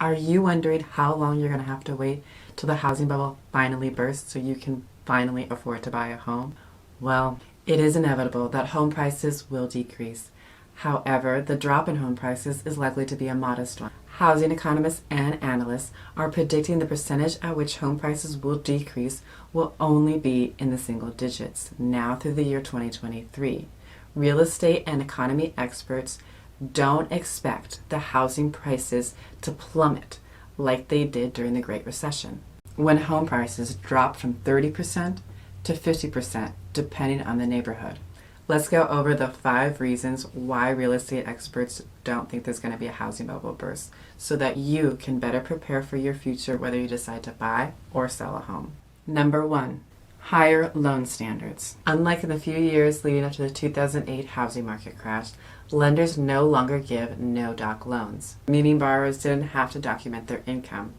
Are you wondering how long you're going to have to wait till the housing bubble finally bursts so you can finally afford to buy a home? Well, it is inevitable that home prices will decrease. However, the drop in home prices is likely to be a modest one. Housing economists and analysts are predicting the percentage at which home prices will decrease will only be in the single digits now through the year 2023. Real estate and economy experts don't expect the housing prices to plummet like they did during the Great Recession, when home prices dropped from 30% to 50%, depending on the neighborhood. Let's go over the 5 reasons why real estate experts don't think there's going to be a housing bubble burst, so that you can better prepare for your future whether you decide to buy or sell a home. Number 1, higher loan standards. Unlike in the few years leading up to the 2008 housing market crash, lenders no longer give no-doc loans, meaning borrowers didn't have to document their income.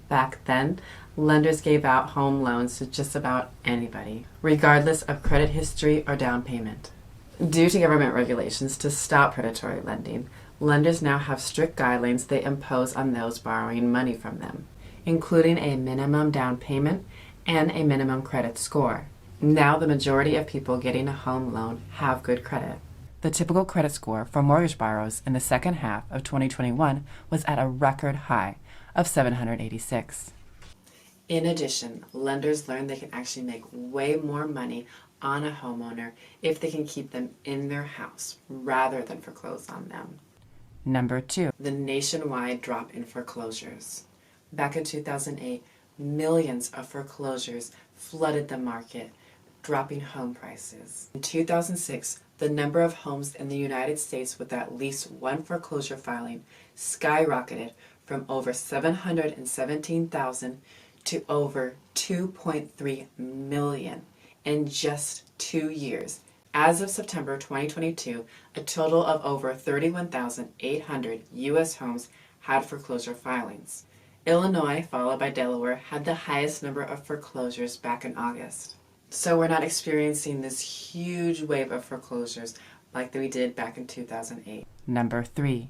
Back then, lenders gave out home loans to just about anybody, regardless of credit history or down payment. Due to government regulations to stop predatory lending, lenders now have strict guidelines they impose on those borrowing money from them, including a minimum down payment and a minimum credit score. Now the majority of people getting a home loan have good credit. The typical credit score for mortgage borrowers in the second half of 2021 was at a record high of 786. In addition, lenders learned they can actually make way more money on a homeowner if they can keep them in their house rather than foreclose on them. Number 2, the nationwide drop in foreclosures. Back in 2008, millions of foreclosures flooded the market, dropping home prices. In 2006, the number of homes in the United States with at least one foreclosure filing skyrocketed from over 717,000 to over 2.3 million in just 2 years. As of September 2022, a total of over 31,800 U.S. homes had foreclosure filings. Illinois, followed by Delaware, had the highest number of foreclosures back in August. So we're not experiencing this huge wave of foreclosures like we did back in 2008. Number 3,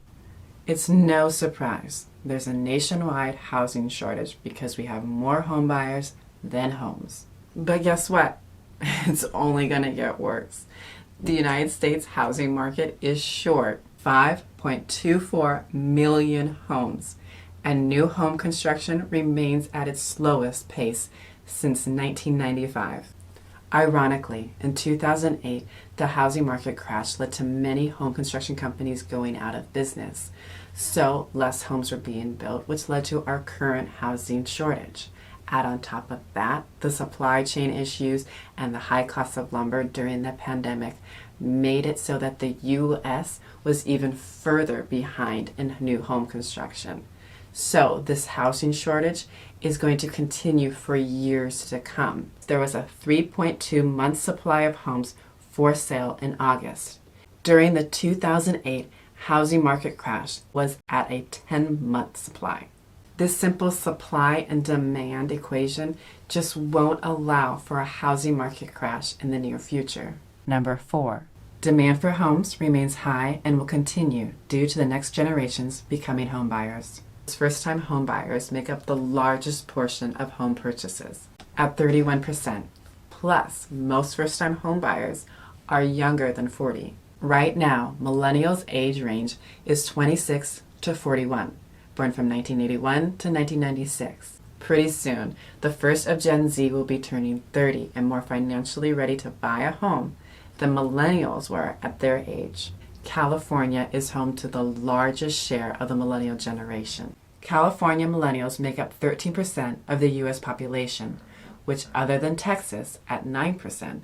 it's no surprise there's a nationwide housing shortage because we have more home buyers than homes. But guess what? It's only going to get worse. The United States housing market is short 5.24 million homes, and new home construction remains at its slowest pace since 1995. Ironically, in 2008, the housing market crash led to many home construction companies going out of business. So less homes were being built, which led to our current housing shortage. Add on top of that, the supply chain issues and the high cost of lumber during the pandemic made it so that the U.S. was even further behind in new home construction. So this housing shortage is going to continue for years to come. There was a 3.2 month supply of homes for sale in August. During the 2008 housing market crash was at a 10-month supply. This simple supply and demand equation just won't allow for a housing market crash in the near future. Number 4, demand for homes remains high and will continue due to the next generations becoming home buyers. First-time home buyers make up the largest portion of home purchases at 31%. Plus, most first-time home buyers are younger than 40. Right now, millennials' age range is 26 to 41, born from 1981 to 1996. Pretty soon, the first of Gen Z will be turning 30 and more financially ready to buy a home than millennials were at their age. California is home to the largest share of the millennial generation. California millennials make up 13% of the U.S. population, which, other than Texas at 9%,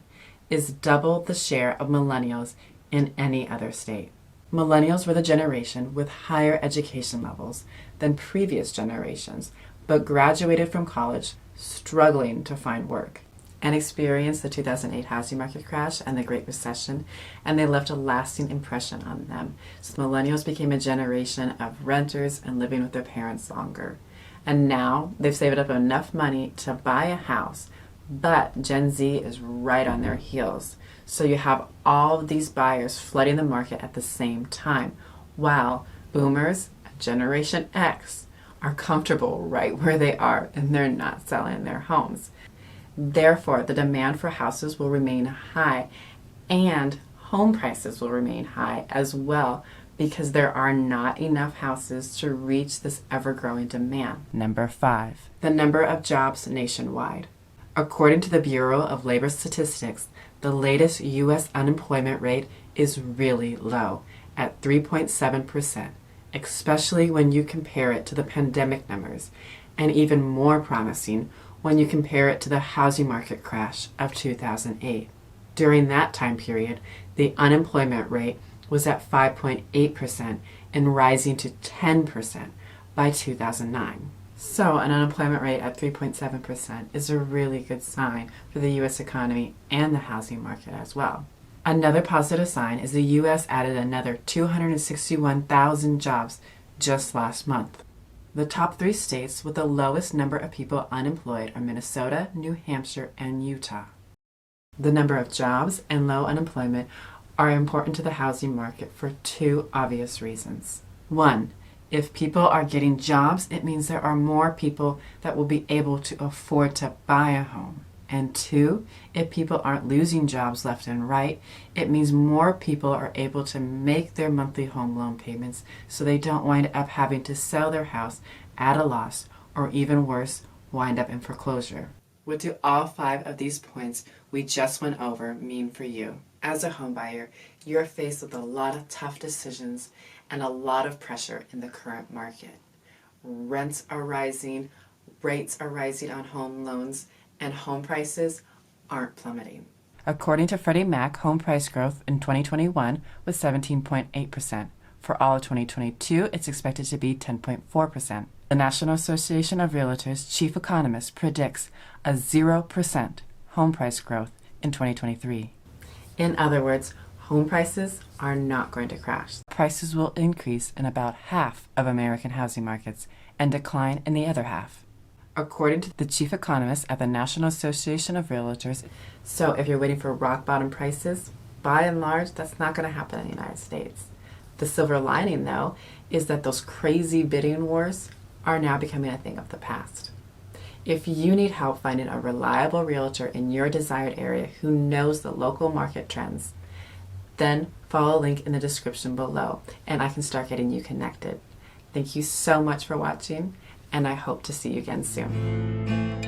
is double the share of millennials in any other state. Millennials were the generation with higher education levels than previous generations, but graduated from college struggling to find work, and experienced the 2008 housing market crash and the Great Recession, and they left a lasting impression on them. So millennials became a generation of renters and living with their parents longer. And now they've saved up enough money to buy a house, but Gen Z is right on their heels. So you have all of these buyers flooding the market at the same time, while boomers, Generation X, are comfortable right where they are and they're not selling their homes. Therefore, the demand for houses will remain high and home prices will remain high as well because there are not enough houses to reach this ever-growing demand. Number 5, the number of jobs nationwide. According to the Bureau of Labor Statistics, the latest U.S. unemployment rate is really low at 3.7%, especially when you compare it to the pandemic numbers, and even more promising when you compare it to the housing market crash of 2008. During that time period, the unemployment rate was at 5.8% and rising to 10% by 2009. So an unemployment rate at 3.7% is a really good sign for the U.S. economy and the housing market as well. Another positive sign is the U.S. added another 261,000 jobs just last month. The top 3 states with the lowest number of people unemployed are Minnesota, New Hampshire, and Utah. The number of jobs and low unemployment are important to the housing market for 2 obvious reasons. 1, if people are getting jobs, it means there are more people that will be able to afford to buy a home. And 2, if people aren't losing jobs left and right, it means more people are able to make their monthly home loan payments so they don't wind up having to sell their house at a loss or even worse, wind up in foreclosure. What do all 5 of these points we just went over mean for you? As a home buyer, you're faced with a lot of tough decisions and a lot of pressure in the current market. Rents are rising, rates are rising on home loans, and home prices aren't plummeting. According to Freddie Mac, home price growth in 2021 was 17.8%. For all of 2022, it's expected to be 10.4%. The National Association of Realtors chief economist predicts a 0% home price growth in 2023. In other words, home prices are not going to crash. Prices will increase in about half of American housing markets and decline in the other half, according to the chief economist at the National Association of Realtors. So if you're waiting for rock bottom prices, by and large, that's not going to happen in the United States. The silver lining, though, is that those crazy bidding wars are now becoming a thing of the past. If you need help finding a reliable realtor in your desired area who knows the local market trends, then follow a link in the description below and I can start getting you connected. Thank you so much for watching, and I hope to see you again soon.